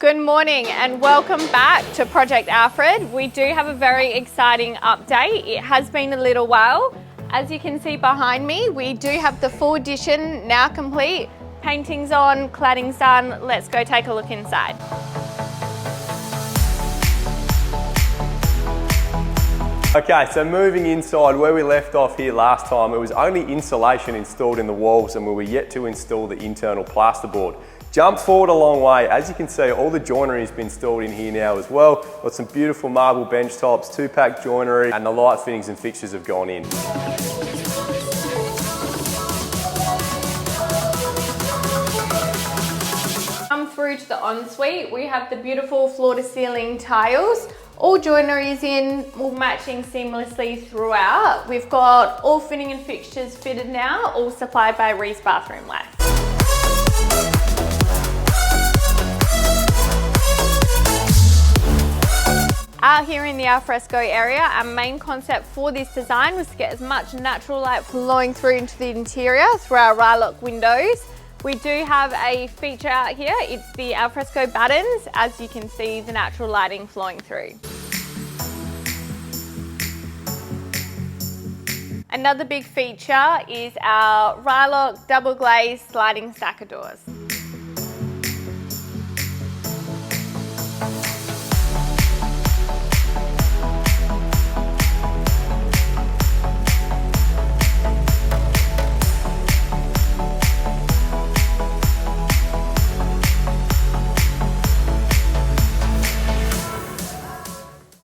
Good morning and welcome back to Project Alfred. We do have a very exciting update. It has been a little while. As you can see behind me, we do have the full addition now complete. Painting's on, cladding's done. Let's go take a look inside. Okay, so moving inside, where we left off here last time, it was only insulation installed in the walls and we were yet to install the internal plasterboard. Jump forward a long way. As you can see, all the joinery has been installed in here now as well. Got some beautiful marble bench tops, 2-pack joinery, and the light fittings and fixtures have gone in. Come through to the ensuite, we have the beautiful floor to ceiling tiles. All joinery is in, all matching seamlessly throughout. We've got all fitting and fixtures fitted now, all supplied by Reese Bathroom Life. Out here in the alfresco area, our main concept for this design was to get as much natural light flowing through into the interior through our Rylock windows. We do have a feature out here, it's the alfresco battens. As you can see, the natural lighting flowing through. Another big feature is our Rylock double glazed sliding stacker doors.